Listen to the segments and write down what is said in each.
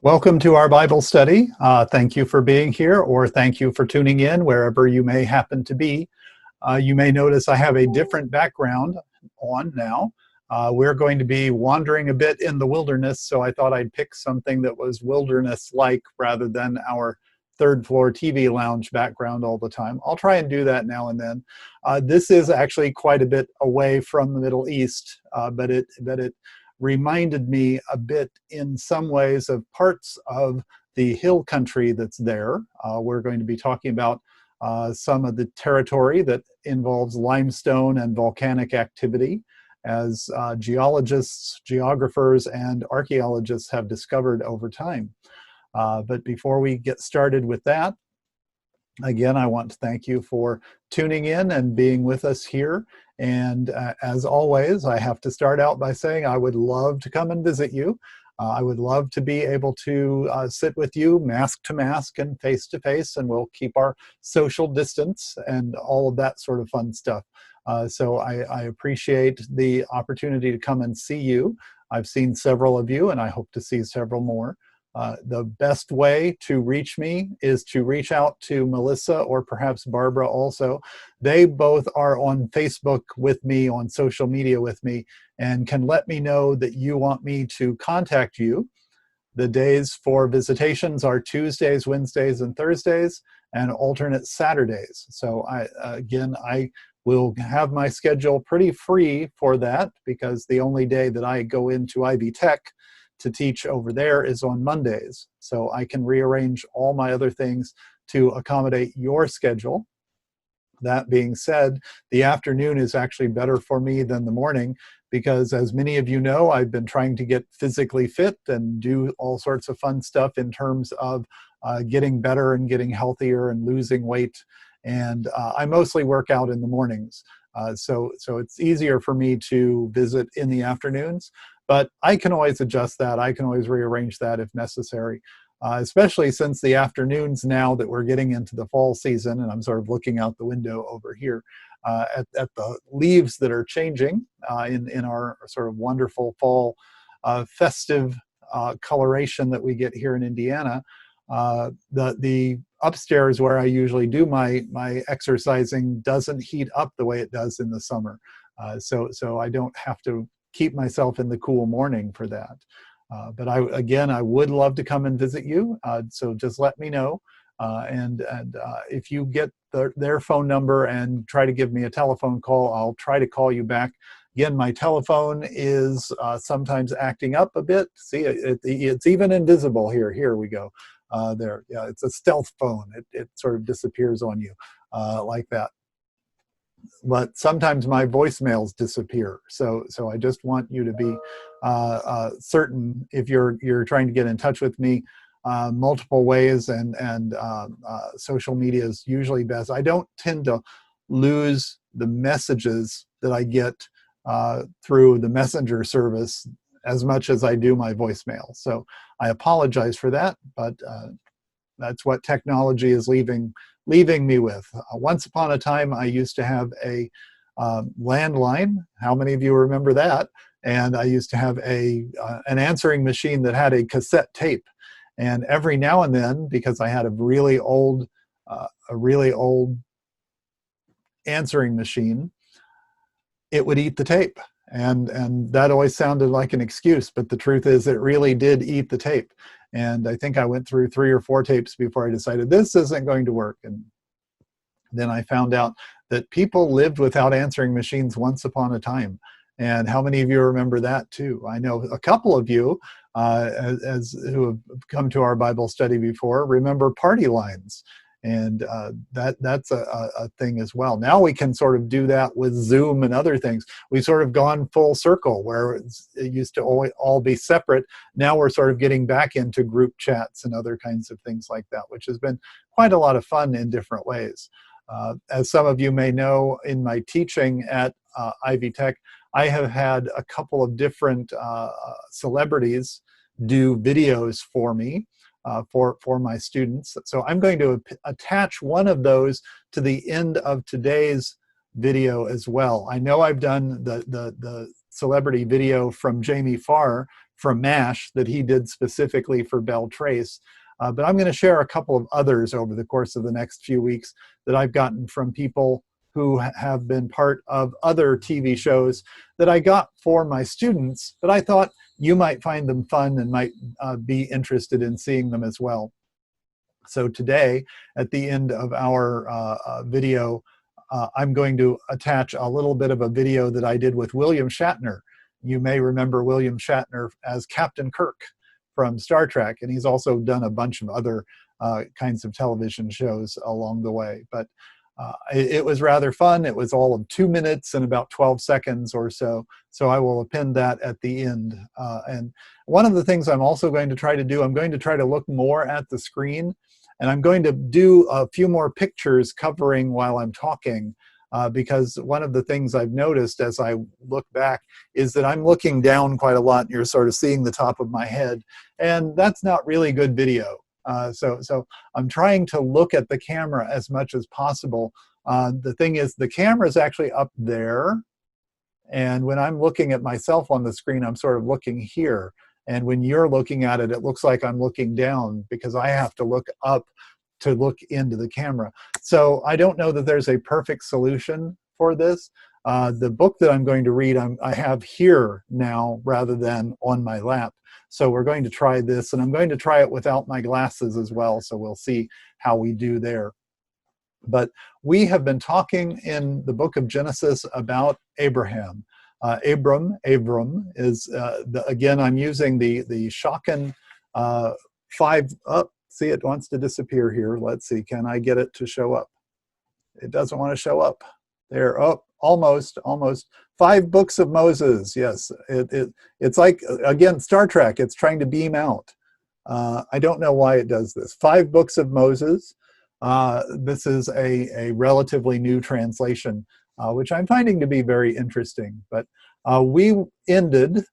Welcome to our Bible study. Thank you for being here, or thank you for tuning in wherever you may happen to be. You may notice I have a different background on now. We're going to be wandering a bit in the wilderness, so I thought I'd pick something that was wilderness-like rather than our third floor TV lounge background all the time. I'll try and do that now and then. This is actually quite a bit away from the Middle East, but it reminded me a bit in some ways of parts of the hill country that's there. We're going to be talking about some of the territory that involves limestone and volcanic activity, as geologists, geographers, and archaeologists have discovered over time. But before we get started with that, again, I want to thank you for tuning in and being with us here. And as always, I have to start out by saying I would love to come and visit you. I would love to be able to sit with you mask to mask and face to face, and we'll keep our social distance and all of that sort of fun stuff. So I appreciate the opportunity to come and see you. I've seen several of you, and I hope to see several more. The best way to reach me is to reach out to Melissa or perhaps Barbara also. They both are on Facebook with me, on social media with me, and can let me know that you want me to contact you. The days for visitations are Tuesdays, Wednesdays, and Thursdays, and alternate Saturdays. So I will have my schedule pretty free for that, because the only day that I go into Ivy Tech to teach over there is on Mondays. So I can rearrange all my other things to accommodate your schedule. That being said, the afternoon is actually better for me than the morning, because as many of you know, I've been trying to get physically fit and do all sorts of fun stuff in terms of getting better and getting healthier and losing weight. And I mostly work out in the mornings. So it's easier for me to visit in the afternoons. But I can always adjust that. I can always rearrange that if necessary, especially since the afternoons now that we're getting into the fall season, and I'm sort of looking out the window over here at the leaves that are changing in our sort of wonderful fall festive coloration that we get here in Indiana. The upstairs where I usually do my exercising doesn't heat up the way it does in the summer. So I don't have to keep myself in the cool morning for that. But I would love to come and visit you. So just let me know. And if you get their phone number and try to give me a telephone call, I'll try to call you back. Again, my telephone is sometimes acting up a bit. See, it's even invisible here. Here we go. There, yeah, it's a stealth phone. It sort of disappears on you like that. But sometimes my voicemails disappear. So I just want you to be certain, if you're trying to get in touch with me, multiple ways, and social media is usually best. I don't tend to lose the messages that I get through the messenger service as much as I do my voicemail. So I apologize for that, but that's what technology is leaving me with. Once upon a time, I used to have a landline. How many of you remember that? And I used to have an answering machine that had a cassette tape. And every now and then, because I had a really old answering machine, it would eat the tape. And that always sounded like an excuse, but the truth is it really did eat the tape. And I think I went through 3 or 4 tapes before I decided this isn't going to work. And then I found out that people lived without answering machines once upon a time. And how many of you remember that too? I know a couple of you who have come to our Bible study before remember party lines. And that's a thing as well. Now we can sort of do that with Zoom and other things. We've sort of gone full circle, where it used to all be separate. Now we're sort of getting back into group chats and other kinds of things like that, which has been quite a lot of fun in different ways. As some of you may know, in my teaching at Ivy Tech, I have had a couple of different celebrities do videos for me. For my students. So I'm going to attach one of those to the end of today's video as well. I know I've done the celebrity video from Jamie Farr from MASH that he did specifically for Belle Trace. But I'm going to share a couple of others over the course of the next few weeks that I've gotten from people who have been part of other TV shows that I got for my students, but I thought you might find them fun and might be interested in seeing them as well. So today, at the end of our video, I'm going to attach a little bit of a video that I did with William Shatner. You may remember William Shatner as Captain Kirk from Star Trek, and he's also done a bunch of other kinds of television shows along the way. But it was rather fun. It was all of 2 minutes and about 12 seconds or so. So I will append that at the end. And one of the things I'm also going to try to do, I'm going to try to look more at the screen, and I'm going to do a few more pictures covering while I'm talking, because one of the things I've noticed as I look back is that I'm looking down quite a lot, and you're sort of seeing the top of my head, and that's not really good video. So I'm trying to look at the camera as much as possible. The thing is, the camera is actually up there, and when I'm looking at myself on the screen, I'm sort of looking here. And when you're looking at it, it looks like I'm looking down because I have to look up to look into the camera. So I don't know that there's a perfect solution for this. The book that I'm going to read, I have here now rather than on my lap. So we're going to try this, and I'm going to try it without my glasses as well, so we'll see how we do there. But we have been talking in the book of Genesis about Abraham. Abram is, again, I'm using the Schocken 5, see, it wants to disappear here. Let's see, can I get it to show up? It doesn't want to show up. There, oh, almost. 5 books of Moses, yes. It's like, again, Star Trek, it's trying to beam out. I don't know why it does this. 5 books of Moses. This is a relatively new translation, which I'm finding to be very interesting. But we ended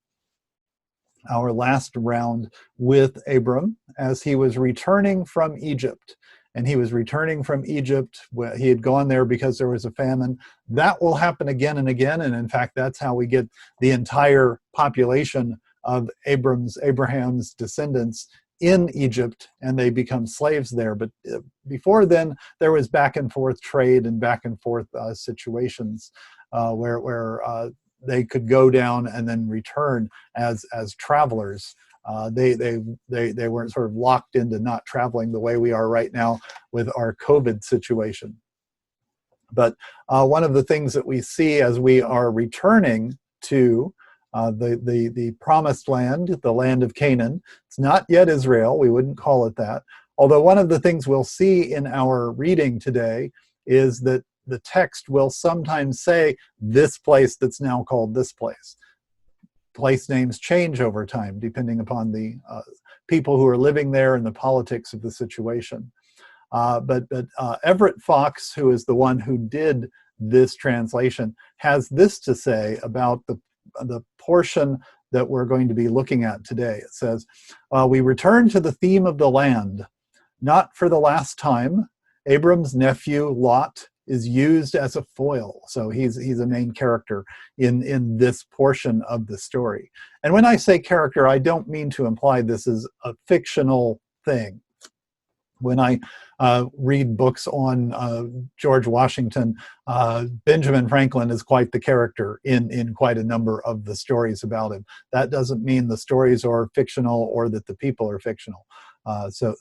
our last round with Abram as he was returning from Egypt. And he was returning from Egypt. He had gone there because there was a famine. That will happen again and again. And in fact, that's how we get the entire population of Abraham's descendants in Egypt, and they become slaves there. But before then, there was back and forth trade and back and forth situations where they could go down and then return as travelers. They weren't sort of locked into not traveling the way we are right now with our COVID situation. But one of the things that we see as we are returning to the promised land, the land of Canaan, it's not yet Israel, we wouldn't call it that. Although one of the things we'll see in our reading today is that the text will sometimes say this place that's now called this place. Place names change over time depending upon the people who are living there and the politics of the situation. But Everett Fox, who is the one who did this translation, has this to say about the portion that we're going to be looking at today. It says, we return to the theme of the land. Not for the last time, Abram's nephew Lot is used as a foil. So he's a main character in this portion of the story. And when I say character, I don't mean to imply this is a fictional thing. When I read books on George Washington, Benjamin Franklin is quite the character in quite a number of the stories about him. That doesn't mean the stories are fictional or that the people are fictional. So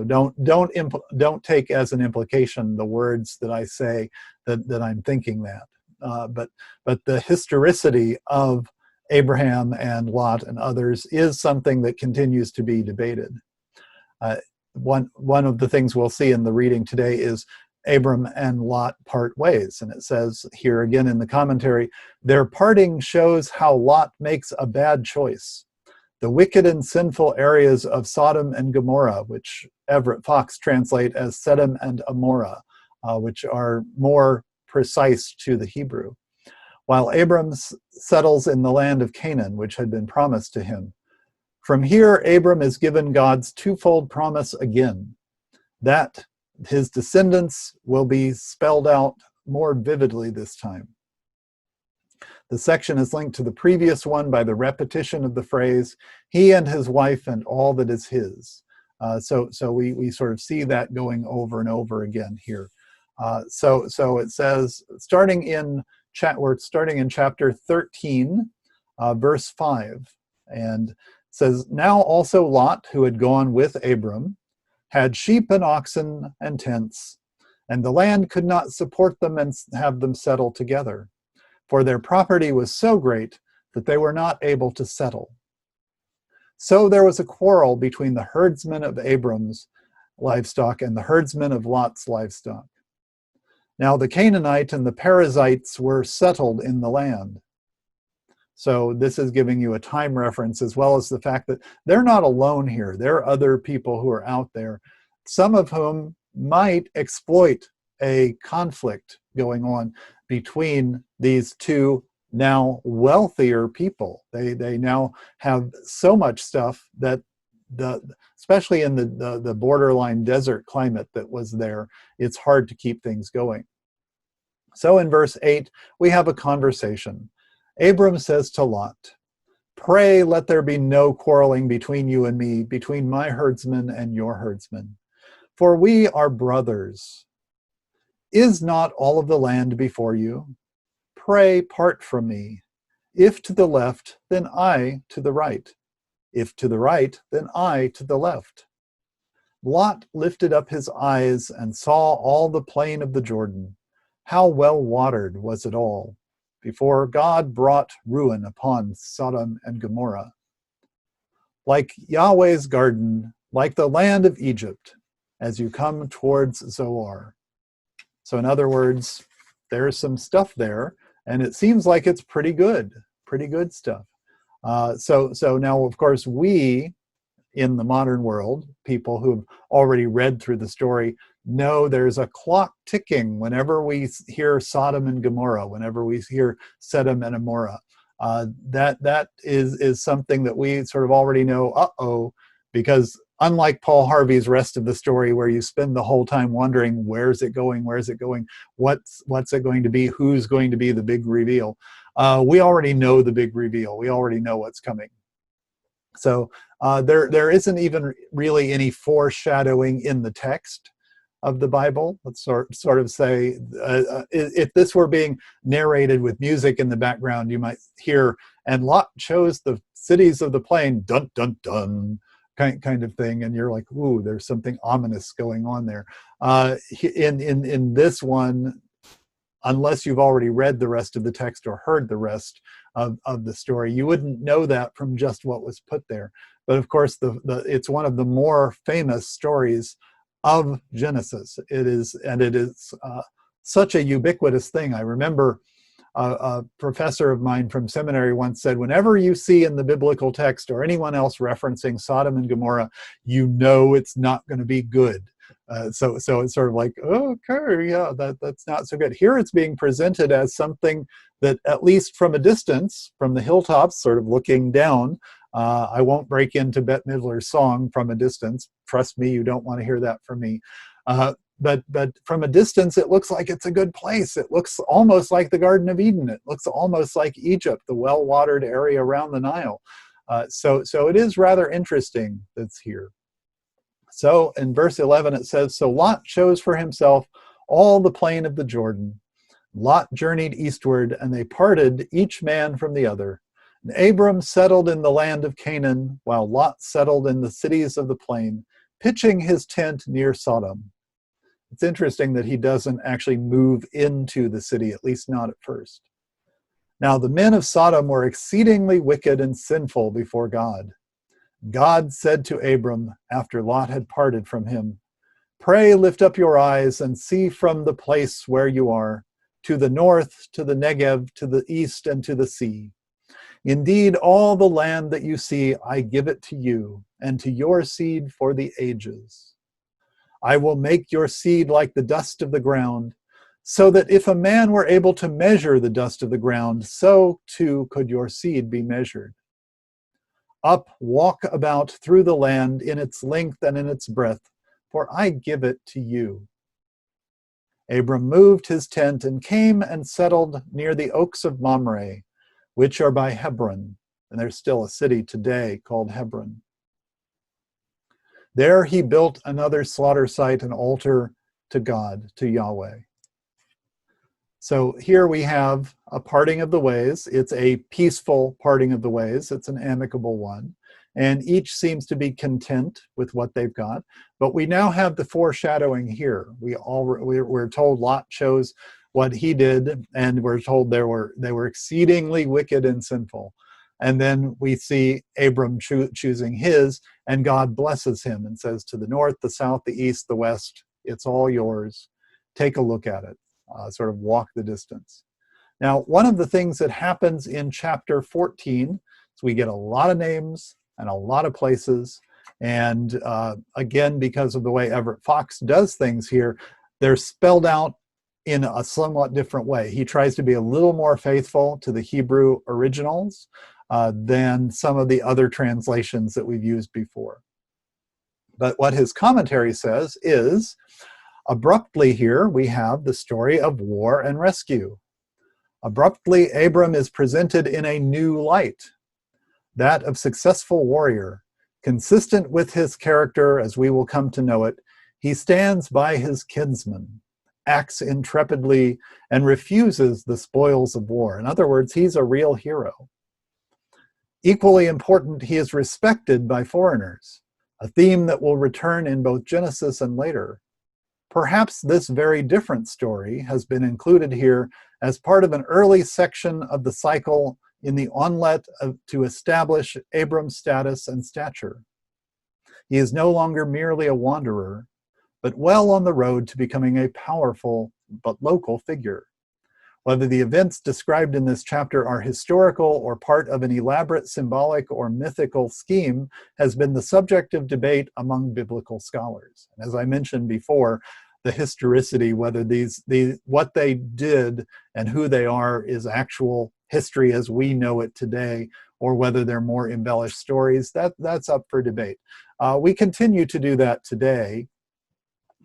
don't take as an implication the words that I say that I'm thinking that. But the historicity of Abraham and Lot and others is something that continues to be debated. One of the things we'll see in the reading today is Abram and Lot part ways. And it says here again in the commentary, their parting shows how Lot makes a bad choice. The wicked and sinful areas of Sodom and Gomorrah, which Everett Fox translate as Sedom and Amorah, which are more precise to the Hebrew. While Abram settles in the land of Canaan, which had been promised to him. From here, Abram is given God's twofold promise again, that his descendants will be spelled out more vividly this time. The section is linked to the previous one by the repetition of the phrase, he and his wife and all that is his. So we sort of see that going over and over again here. So it says, we're starting in chapter 13, verse 5, and it says, now also Lot, who had gone with Abram, had sheep and oxen and tents, and the land could not support them and have them settle together, for their property was so great that they were not able to settle. So there was a quarrel between the herdsmen of Abram's livestock and the herdsmen of Lot's livestock. Now the Canaanite and the Perizzites were settled in the land. So this is giving you a time reference, as well as the fact that they're not alone here. There are other people who are out there, some of whom might exploit a conflict going on between these two now wealthier people. They now have so much stuff that especially in the borderline desert climate that was there, it's hard to keep things going. So in verse 8, we have a conversation. Abram says to Lot, pray let there be no quarreling between you and me, between my herdsmen and your herdsmen, for we are brothers. Is not all of the land before you? Pray part from me. If to the left, then I to the right. If to the right, then I to the left. Lot lifted up his eyes and saw all the plain of the Jordan. How well watered was it all, before God brought ruin upon Sodom and Gomorrah. Like Yahweh's garden, like the land of Egypt, as you come towards Zoar. So in other words, there's some stuff there, and it seems like it's pretty good stuff. So now, of course, we, in the modern world, people who've already read through the story, know there's a clock ticking whenever we hear Sodom and Gomorrah, whenever we hear Sedom and Amorah. That is something that we sort of already know, because unlike Paul Harvey's rest of the story, where you spend the whole time wondering, where's it going, what's it going to be, who's going to be the big reveal, we already know the big reveal. We already know what's coming. So there isn't even really any foreshadowing in the text of the Bible. Let's sort of say, if this were being narrated with music in the background, you might hear, and Lot chose the cities of the plain, dun, dun, dun, kind of thing, and you're like, ooh, there's something ominous going on there. In this one, unless you've already read the rest of the text or heard the rest of the story, you wouldn't know that from just what was put there. But of course, it's one of the more famous stories of Genesis. It is such a ubiquitous thing. I remember a professor of mine from seminary once said, whenever you see in the biblical text or anyone else referencing Sodom and Gomorrah, you know it's not going to be good. So it's sort of like, okay, yeah, that's not so good. Here it's being presented as something that, at least from a distance, from the hilltops, sort of looking down, I won't break into Bette Midler's song From a Distance. Trust me, you don't want to hear that from me. But from a distance, it looks like it's a good place. It looks almost like the Garden of Eden. It looks almost like Egypt, the well-watered area around the Nile. So it is rather interesting that's here. So in verse 11, it says, so Lot chose for himself all the plain of the Jordan. Lot journeyed eastward, and they parted, each man from the other. And Abram settled in the land of Canaan, while Lot settled in the cities of the plain, pitching his tent near Sodom. It's interesting that he doesn't actually move into the city, at least not at first. Now the men of Sodom were exceedingly wicked and sinful before God. God said to Abram, after Lot had parted from him, pray, lift up your eyes and see from the place where you are, to the north, to the Negev, to the east, and to the sea. Indeed, all the land that you see, I give it to you, and to your seed for the ages. I will make your seed like the dust of the ground, so that if a man were able to measure the dust of the ground, so too could your seed be measured. Up, walk about through the land in its length and in its breadth, for I give it to you. Abram moved his tent and came and settled near the oaks of Mamre, which are by Hebron. And there's still a city today called Hebron. There he built another slaughter site, an altar to God, to Yahweh. So here we have a parting of the ways. It's a peaceful parting of the ways. It's an amicable one. And each seems to be content with what they've got. But we now have the foreshadowing here. We're told Lot chose what he did, and we're told they were exceedingly wicked and sinful. And then we see Abram choosing his, and God blesses him and says, to the north, the south, the east, the west, it's all yours. Take a look at it. Sort of walk the distance. Now, one of the things that happens in chapter 14 is we get a lot of names and a lot of places. And again, because of the way Everett Fox does things here, they're spelled out in a somewhat different way. He tries to be a little more faithful to the Hebrew originals than some of the other translations that we've used before. But what his commentary says is, abruptly here we have the story of war and rescue. Abruptly, Abram is presented in a new light, that of successful warrior. Consistent with his character as we will come to know it, he stands by his kinsman, acts intrepidly, and refuses the spoils of war. In other words, he's a real hero. Equally important, he is respected by foreigners, a theme that will return in both Genesis and later. Perhaps this very different story has been included here as part of an early section of the cycle in the onlet to establish Abram's status and stature. He is no longer merely a wanderer, but well on the road to becoming a powerful but local figure. Whether the events described in this chapter are historical or part of an elaborate symbolic or mythical scheme has been the subject of debate among biblical scholars. And as I mentioned before, the historicity, whether what they did and who they are is actual history as we know it today, or whether they're more embellished stories, that's up for debate. We continue to do that today.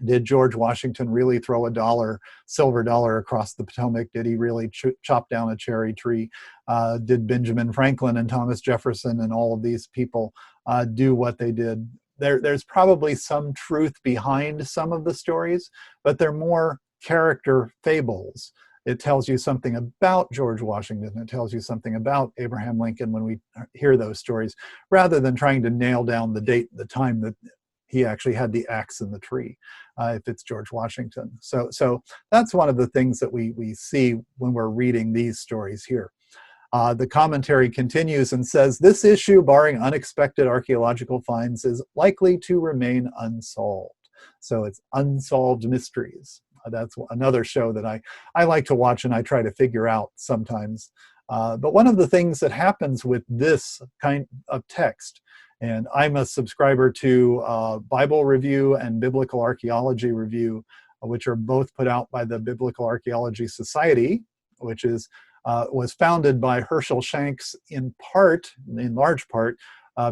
Did George Washington really throw a silver dollar across the Potomac? Did he really chop down a cherry tree? Did Benjamin Franklin and Thomas Jefferson and all of these people do what they did? There's probably some truth behind some of the stories, but they're more character fables. It tells you something about George Washington. It tells you something about Abraham Lincoln when we hear those stories, rather than trying to nail down the date, the time that he actually had the axe in the tree, if it's George Washington. So that's one of the things that we see when we're reading these stories here. The commentary continues and says, this issue, barring unexpected archaeological finds, is likely to remain unsolved. So it's unsolved mysteries. That's another show that I like to watch and I try to figure out sometimes. But one of the things that happens with this kind of text, and I'm a subscriber to Bible Review and Biblical Archaeology Review, which are both put out by the Biblical Archaeology Society, which was founded by Herschel Shanks in large part,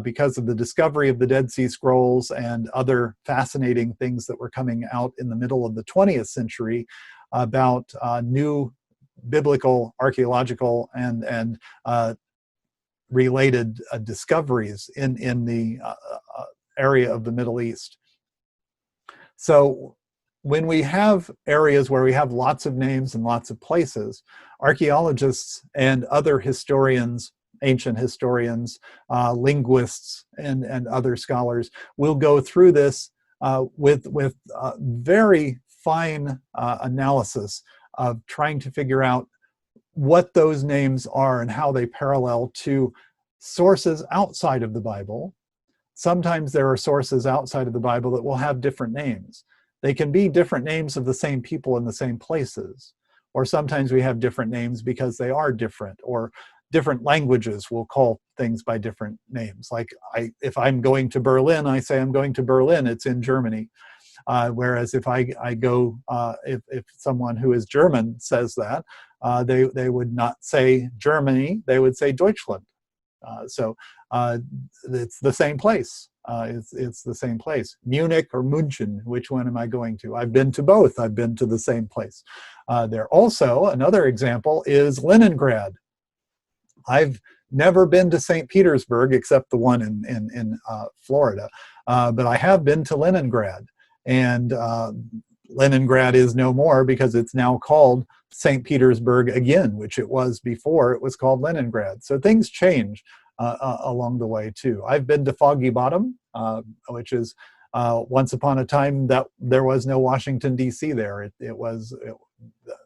because of the discovery of the Dead Sea Scrolls and other fascinating things that were coming out in the middle of the 20th century about new biblical, archaeological, and related discoveries in the area of the Middle East. So when we have areas where we have lots of names and lots of places, archaeologists and other historians, ancient historians, linguists, and other scholars will go through this with very fine analysis of trying to figure out what those names are and how they parallel to sources outside of the Bible. Sometimes there are sources outside of the Bible that will have different names. They can be different names of the same people in the same places. Or sometimes we have different names because they are different, or different languages will call things by different names. Like if I'm going to Berlin, I say I'm going to Berlin, it's in Germany. Whereas if I go, if someone who is German says that, they would not say Germany, they would say Deutschland. So it's the same place. It's the same place. Munich or München, which one am I going to? I've been to both. I've been to the same place. There also, another example is Leningrad. I've never been to St. Petersburg except the one in Florida, but I have been to Leningrad. And Leningrad is no more because it's now called St. Petersburg again, which it was before it was called Leningrad. So things change along the way too. I've been to Foggy Bottom, which is once upon a time that there was no Washington, D.C. there.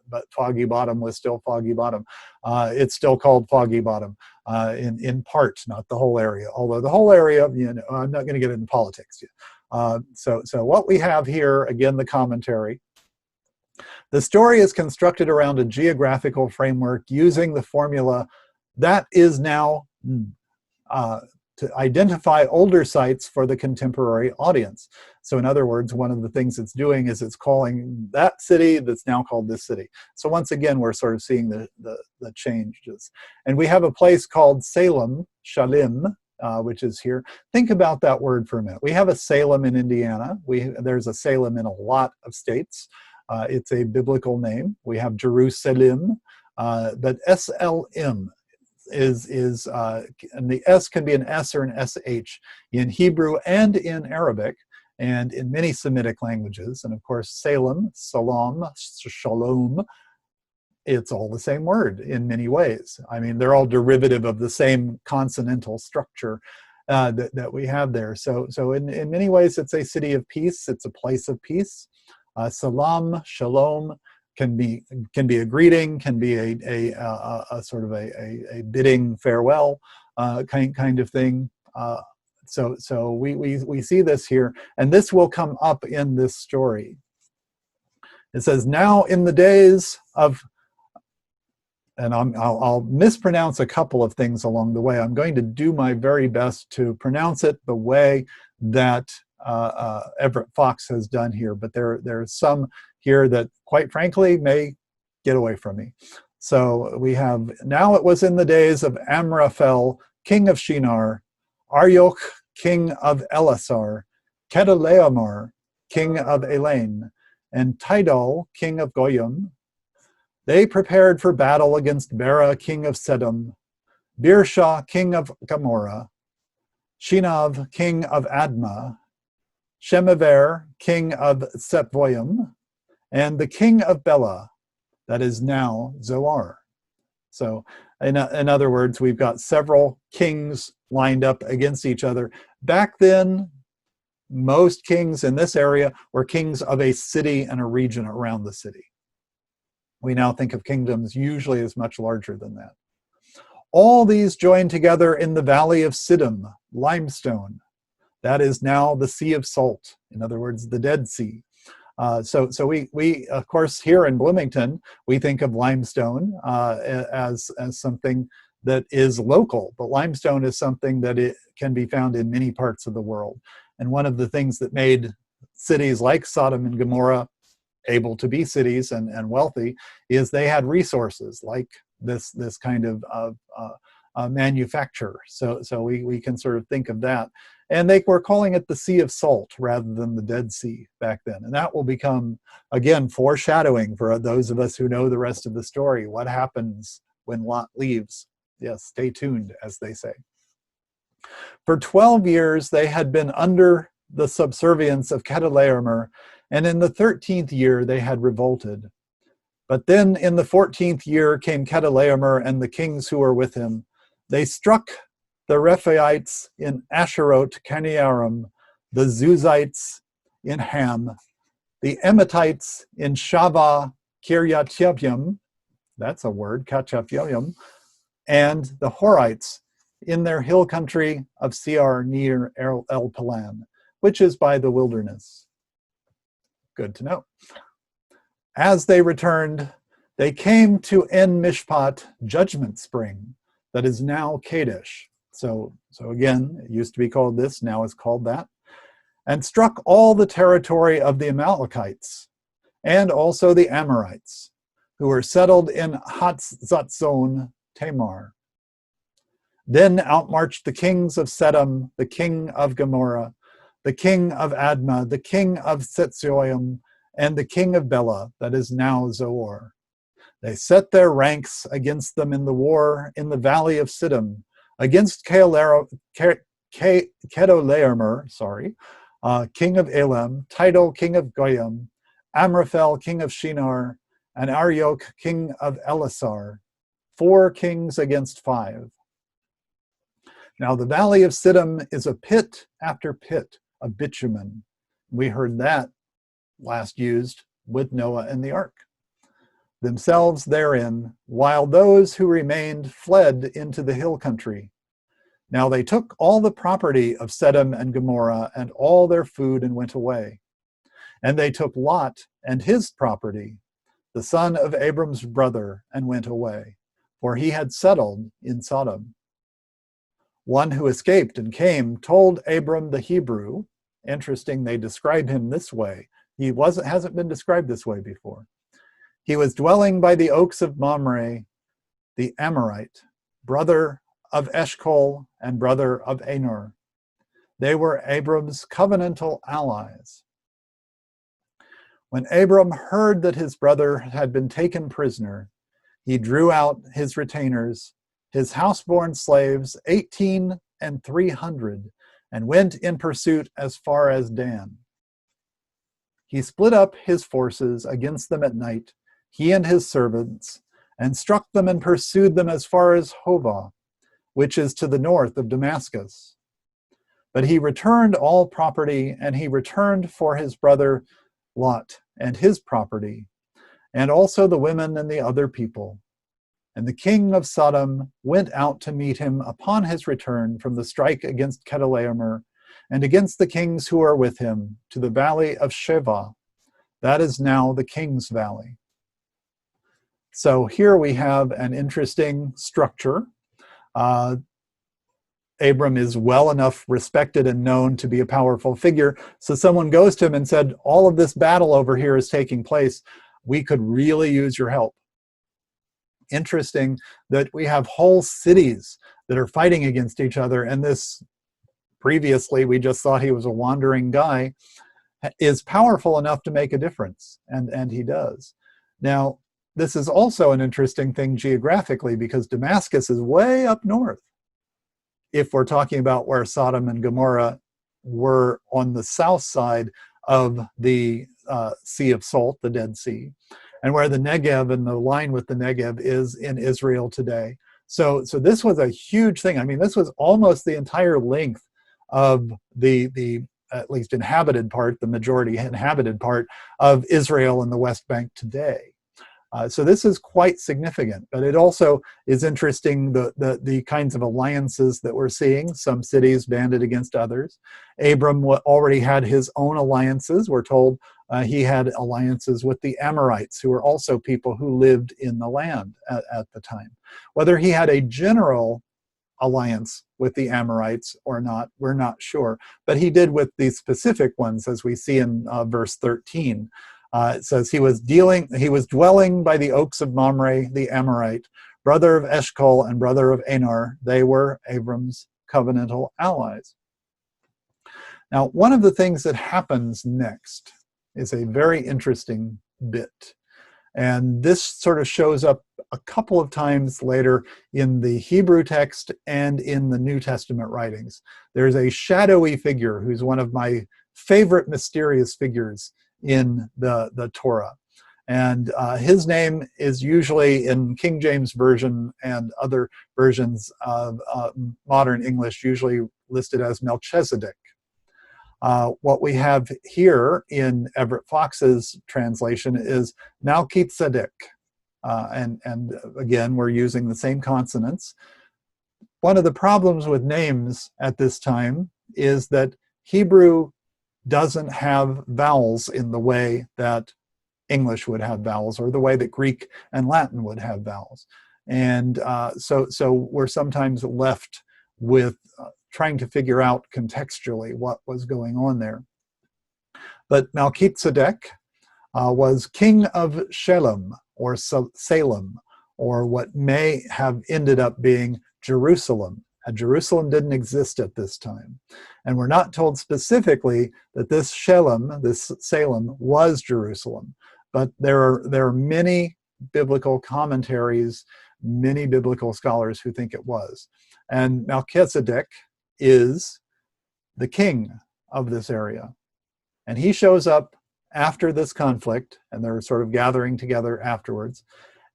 But Foggy Bottom was still Foggy Bottom. It's still called Foggy Bottom in part, not the whole area. Although the whole area, you know, I'm not going to get into politics yet. So what we have here, again, the commentary. The story is constructed around a geographical framework using the formula that is now to identify older sites for the contemporary audience. So in other words, one of the things it's doing is it's calling that city that's now called this city. So once again, we're sort of seeing the changes. And we have a place called Salem, Shalim, which is here. Think about that word for a minute. We have a Salem in Indiana. There's a Salem in a lot of states. It's a biblical name. We have Jerusalem, but SLM and the S can be an S or an SH in Hebrew and in Arabic and in many Semitic languages. And of course, Salem, Salam, Shalom, it's all the same word in many ways. I mean, they're all derivative of the same consonantal structure that we have there. So in many ways, it's a city of peace. It's a place of peace. Salam, Shalom, can be a greeting, can be a sort of a bidding farewell kind of thing. So we see this here, and this will come up in this story. It says, now in the days of, and I'll mispronounce a couple of things along the way. I'm going to do my very best to pronounce it the way that Everett Fox has done here, but there's some here that, quite frankly, may get away from me. So we have, now it was in the days of Amraphel, king of Shinar, Arioch, king of Elasar, Kedorlaomer, king of Elaine, and Tidal, king of Goyim. They prepared for battle against Bera, king of Sedom, Birsha, king of Gomorrah, Shinav, king of Admah, Shemever, king of Sephoim, and the king of Bela, that is now Zoar. So in other words, we've got several kings lined up against each other. Back then, most kings in this area were kings of a city and a region around the city. We now think of kingdoms usually as much larger than that. All these joined together in the valley of Siddim, limestone. That is now the Sea of Salt, in other words, the Dead Sea. So we of course, here in Bloomington, we think of limestone as something that is local, but limestone is something that it can be found in many parts of the world. And one of the things that made cities like Sodom and Gomorrah able to be cities and wealthy is they had resources like this kind of manufacture. So we can sort of think of that. And they were calling it the Sea of Salt rather than the Dead Sea back then. And that will become, again, foreshadowing for those of us who know the rest of the story. What happens when Lot leaves? Yes, stay tuned, as they say. For 12 years, they had been under the subservience of Kedorlaomer, and in the 13th year, they had revolted. But then in the 14th year came Kedorlaomer and the kings who were with him. They struck the Rephaites in Asherot Kaniarim, the Zuzites in Ham, the Emetites in Shavah Kiryatyearim, that's a word, Katyatyearim, and the Horites in their hill country of Seir near El Palan, which is by the wilderness. Good to know. As they returned, they came to En Mishpat, Judgment Spring, that is now Kadesh. So again, it used to be called this, now it's called that. And struck all the territory of the Amalekites, and also the Amorites, who were settled in Hatzatzon Tamar. Then outmarched the kings of Sedom, the king of Gomorrah, the king of Admah, the king of Setzoim, and the king of Bela, that is now Zoar. They set their ranks against them in the war in the valley of Siddim, against Chedorlaomer, king of Elam, Tidal, king of Goyim, Amraphel, king of Shinar, and Arioch, king of Elasar, 4 kings against 5. Now the valley of Siddim is a pit after pit of bitumen. We heard that last used with Noah and the ark. Themselves therein, while those who remained fled into the hill country. Now they took all the property of Sodom and Gomorrah and all their food and went away. And they took Lot and his property, the son of Abram's brother, and went away, for he had settled in Sodom. One who escaped and came told Abram the Hebrew. Interesting, they describe him this way. He hasn't been described this way before. He was dwelling by the oaks of Mamre, the Amorite, brother of Eshcol and brother of Aner. They were Abram's covenantal allies. When Abram heard that his brother had been taken prisoner, he drew out his retainers, his houseborn slaves, 18 and 300, and went in pursuit as far as Dan. He split up his forces against them at night, he and his servants, and struck them and pursued them as far as Hovah, which is to the north of Damascus. But he returned all property, and he returned for his brother Lot and his property, and also the women and the other people. And the king of Sodom went out to meet him upon his return from the strike against Chedorlaomer, and against the kings who are with him, to the valley of Sheva. That is now the king's valley. So here we have an interesting structure. Abram is well enough respected and known to be a powerful figure. So someone goes to him and said, all of this battle over here is taking place. We could really use your help. Interesting that we have whole cities that are fighting against each other. And this, previously, we just thought he was a wandering guy, is powerful enough to make a difference. And he does. Now, this is also an interesting thing geographically because Damascus is way up north. If we're talking about where Sodom and Gomorrah were on the south side of the Sea of Salt, the Dead Sea, and where the Negev and the line with the Negev is in Israel today. So this was a huge thing. I mean, this was almost the entire length of the at least inhabited part, the majority inhabited part of Israel and the West Bank today. So this is quite significant, but it also is interesting the kinds of alliances that we're seeing. Some cities banded against others. Abram already had his own alliances. We're told he had alliances with the Amorites, who were also people who lived in the land at the time. Whether he had a general alliance with the Amorites or not, we're not sure. But he did with the specific ones, as we see in verse 13. It says he was dwelling by the oaks of Mamre, the Amorite, brother of Eshcol and brother of Aner. They were Abram's covenantal allies. Now, one of the things that happens next is a very interesting bit. And this sort of shows up a couple of times later in the Hebrew text and in the New Testament writings. There's a shadowy figure who's one of my favorite mysterious figures in the Torah. And his name is usually in King James Version and other versions of modern English usually listed as Melchizedek. What we have here in Everett Fox's translation is Malkitzedek. And again, we're using the same consonants. One of the problems with names at this time is that Hebrew doesn't have vowels in the way that English would have vowels, or the way that Greek and Latin would have vowels. And so we're sometimes left with trying to figure out contextually what was going on there. But Melchizedek was king of Shalem, or Salem, or what may have ended up being Jerusalem. And Jerusalem didn't exist at this time. And we're not told specifically that this Shalem, this Salem, was Jerusalem. But there are many biblical commentaries, many biblical scholars who think it was. And Melchizedek is the king of this area. And he shows up after this conflict, and they're sort of gathering together afterwards.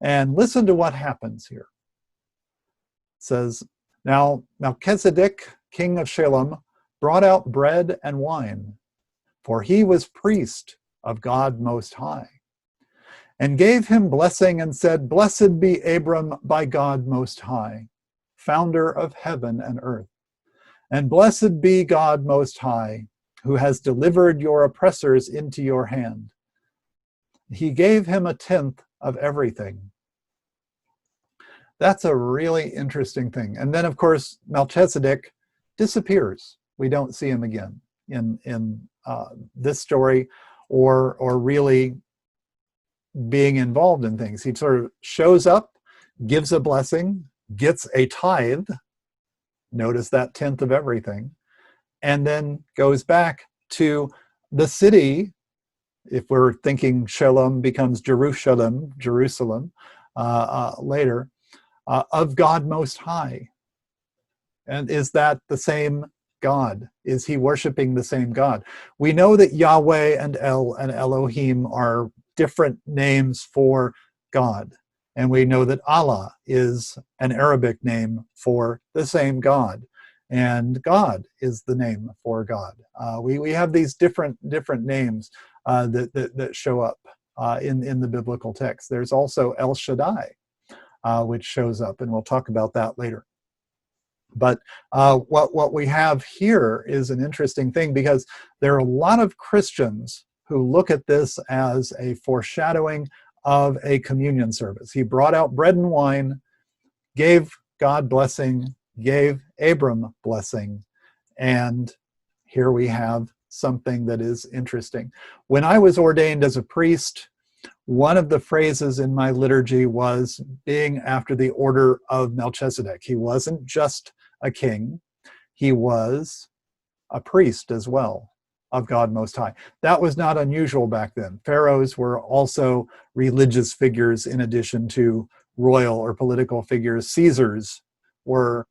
And listen to what happens here. It says, now Melchizedek, king of Shalem, brought out bread and wine, for he was priest of God Most High, and gave him blessing and said, Blessed be Abram by God Most High, founder of heaven and earth. And blessed be God Most High, who has delivered your oppressors into your hand. He gave him a tenth of everything. That's a really interesting thing. And then, of course, Melchizedek disappears. We don't see him again in this story, or really being involved in things. He sort of shows up, gives a blessing, gets a tithe, notice that tenth of everything, and then goes back to the city. If we're thinking Shalom becomes Jerusalem later, of God Most High. And is that the same God? Is he worshiping the same God? We know that Yahweh and El and Elohim are different names for God. And we know that Allah is an Arabic name for the same God. And God is the name for God. We have these different names that show up in the biblical text. There's also El Shaddai, which shows up, and we'll talk about that later. But what we have here is an interesting thing, because there are a lot of Christians who look at this as a foreshadowing of a communion service. He brought out bread and wine, gave God blessing, gave Abram blessing, and here we have something that is interesting. When I was ordained as a priest, one of the phrases in my liturgy was being after the order of Melchizedek. He wasn't just a king, he was a priest as well of God Most High. That was not unusual back then. Pharaohs were also religious figures in addition to royal or political figures. Caesars were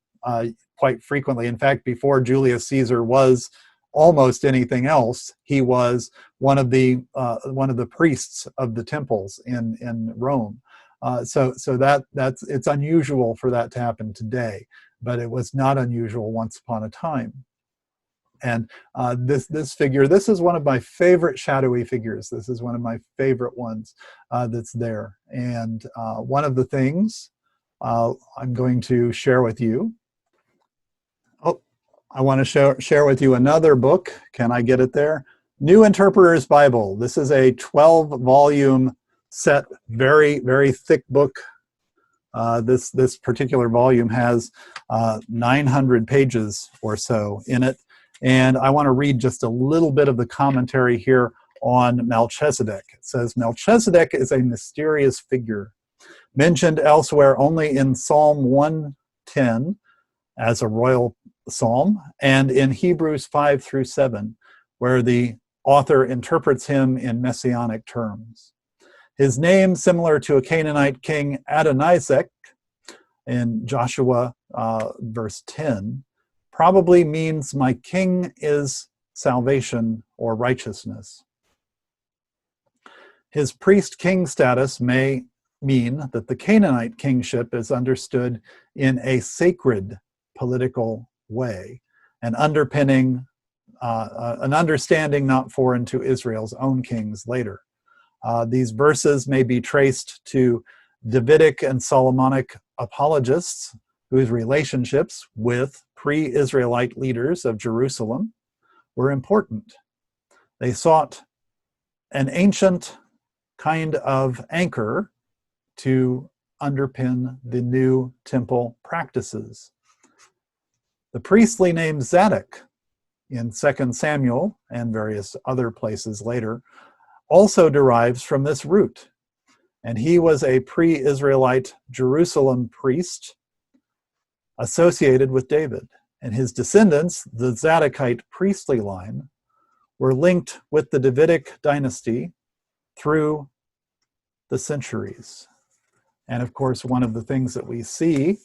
quite frequently, in fact, before Julius Caesar was almost anything else, he was one of the priests of the temples in Rome. So it's unusual for that to happen today, but it was not unusual once upon a time. And this figure, this is one of my favorite shadowy figures. This is one of my favorite ones that's there. And one of the things I'm going to share with you. Oh, I want to share with you another book. Can I get it there? New Interpreter's Bible. This is a 12-volume set, very, very thick book. This particular volume has 900 pages or so in it. And I want to read just a little bit of the commentary here on Melchizedek. It says, Melchizedek is a mysterious figure, mentioned elsewhere only in Psalm 110 as a royal psalm, and in Hebrews 5 through 7, where the author interprets him in messianic terms. His name, similar to a Canaanite king Adonizek in Joshua verse 10, probably means my king is salvation or righteousness. His priest-king status may mean that the Canaanite kingship is understood in a sacred political way, and underpinning an understanding not foreign to Israel's own kings later. These verses may be traced to Davidic and Solomonic apologists whose relationships with pre-Israelite leaders of Jerusalem were important. They sought an ancient kind of anchor to underpin the new temple practices. The priestly name Zadok in 2 Samuel and various other places later also derives from this root. And he was a pre-Israelite Jerusalem priest associated with David. And his descendants, the Zadokite priestly line, were linked with the Davidic dynasty through the centuries. And of course, one of the things that we see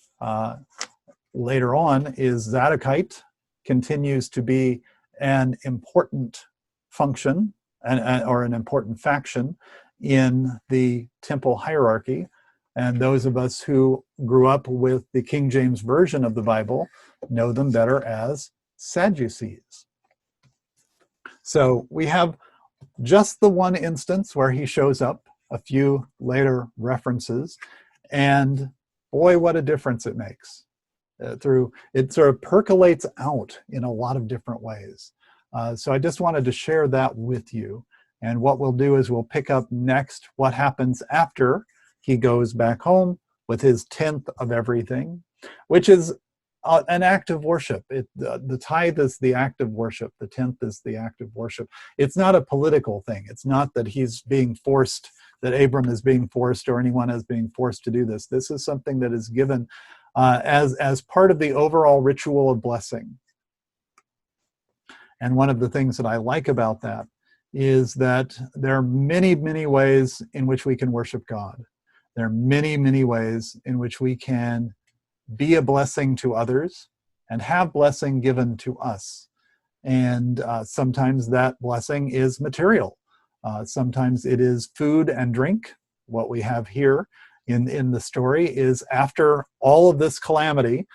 later on is Zadokite continues to be an important function or an important faction in the temple hierarchy. And those of us who grew up with the King James Version of the Bible know them better as Sadducees. So we have just the one instance where he shows up, a few later references, and boy, what a difference it makes. It sort of percolates out in a lot of different ways. So I just wanted to share that with you. And what we'll do is we'll pick up next what happens after he goes back home with his 10th of everything, which is an act of worship. The tithe is the act of worship. The 10th is the act of worship. It's not a political thing. It's not that he's being forced, that Abram is being forced or anyone is being forced to do this. This is something that is given as part of the overall ritual of blessing. And one of the things that I like about that is that there are many, many ways in which we can worship God. There are many, many ways in which we can be a blessing to others and have blessing given to us. And sometimes that blessing is material. Sometimes it is food and drink. What we have here in the story is after all of this calamity,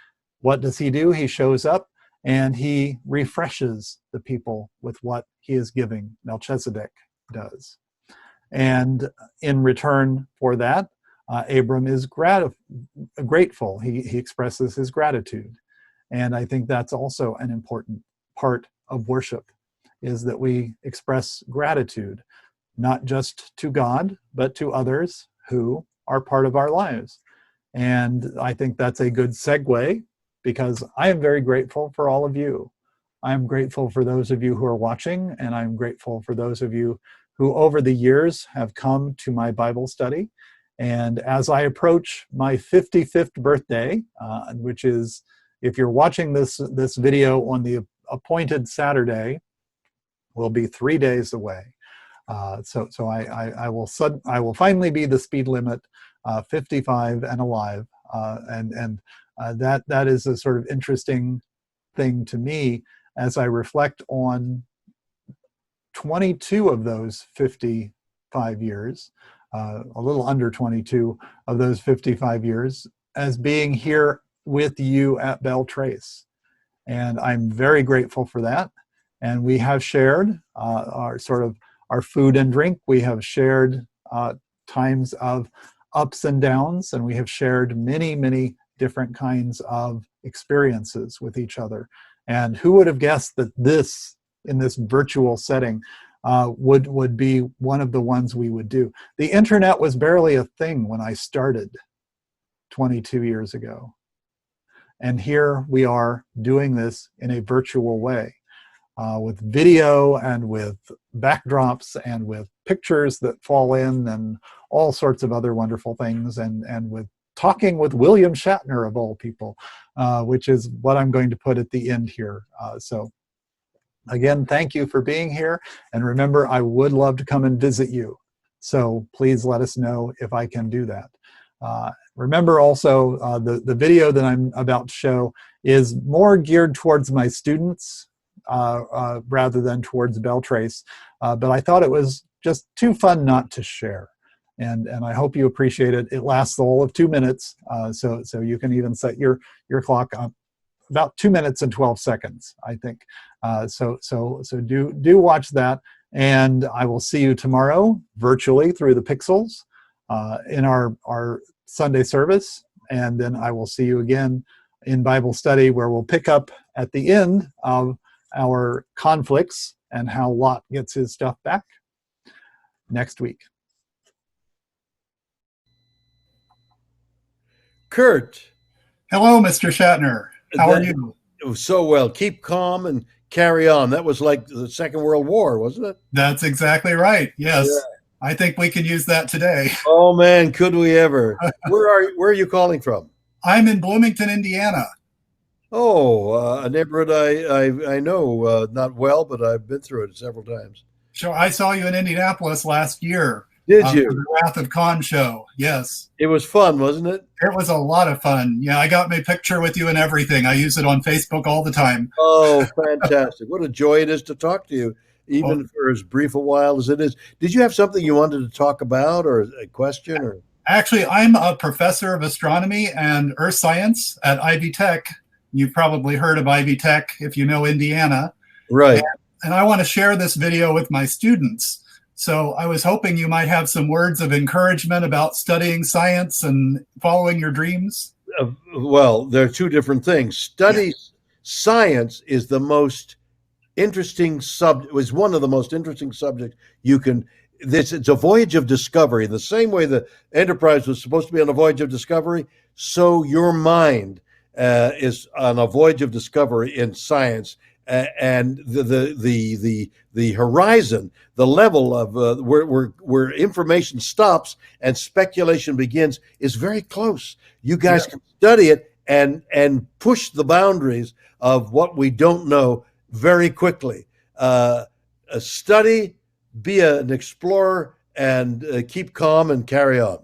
what does he do? He shows up and he refreshes the people with what he is giving. Melchizedek does. And in return for that, Abram is grateful. He expresses his gratitude. And I think that's also an important part of worship, is that we express gratitude, not just to God, but to others who are part of our lives. And I think that's a good segue, because I am very grateful for all of you. I'm grateful for those of you who are watching, and I'm grateful for those of you who over the years have come to my Bible study. And as I approach my 55th birthday, which is, if you're watching this video on the appointed Saturday, will be 3 days away. So I will finally be the speed limit, 55 and alive, that is a sort of interesting thing to me as I reflect on 22 of those 55 years, a little under 22 of those 55 years, as being here with you at Beltrace. And I'm very grateful for that. And we have shared our food and drink. We have shared times of ups and downs, and we have shared many, many different kinds of experiences with each other. And who would have guessed that this, in this virtual setting, would be one of the ones we would do. The internet was barely a thing when I started 22 years ago. And here we are doing this in a virtual way, with video and with backdrops and with pictures that fall in and all sorts of other wonderful things, and with talking with William Shatner, of all people, which is what I'm going to put at the end here. So again, thank you for being here. And remember, I would love to come and visit you. So please let us know if I can do that. Remember also, the video that I'm about to show is more geared towards my students rather than towards Beltrace. But I thought it was just too fun not to share. And I hope you appreciate it. It lasts the whole of 2 minutes. So you can even set your clock on about 2 minutes and 12 seconds, I think. So do watch that. And I will see you tomorrow virtually through the Pixels in our Sunday service. And then I will see you again in Bible study, where we'll pick up at the end of our conflicts and how Lot gets his stuff back next week. Kurt. Hello, Mr. Shatner. How are you? So well. Keep calm and carry on. That was like the Second World War, wasn't it? That's exactly right. Yes. Yeah. I think we can use that today. Oh, man, could we ever. Where are you calling from? I'm in Bloomington, Indiana. Oh, a neighborhood I know not well, but I've been through it several times. So I saw you in Indianapolis last year. Did for you? the Wrath of Khan show. Yes. It was fun, wasn't it? It was a lot of fun. Yeah, I got my picture with you and everything. I use it on Facebook all the time. Oh, fantastic. What a joy it is to talk to you, Well, even for as brief a while as it is. Did you have something you wanted to talk about or a question or? actually, I'm a professor of astronomy and earth science at Ivy Tech. You've probably heard of Ivy Tech if you know Indiana. Right. And I want to share this video with my students. So I was hoping you might have some words of encouragement about studying science and following your dreams. Well, there are two different things. Study science is the most interesting was one of the most interesting subjects you can. It's a voyage of discovery. The same way the Enterprise was supposed to be on a voyage of discovery, so your mind is on a voyage of discovery in science. And the horizon, the level of where information stops and speculation begins is very close. You guys can study it and push the boundaries of what we don't know very quickly. Study, be an explorer, and keep calm and carry on.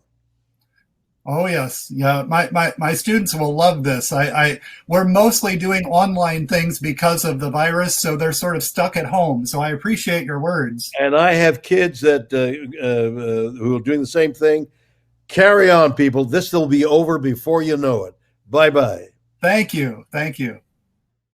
Oh yes, yeah. My students will love this. We're mostly doing online things because of the virus, so they're sort of stuck at home. So I appreciate your words. And I have kids that who are doing the same thing. Carry on, people. This will be over before you know it. Bye bye. Thank you. Thank you.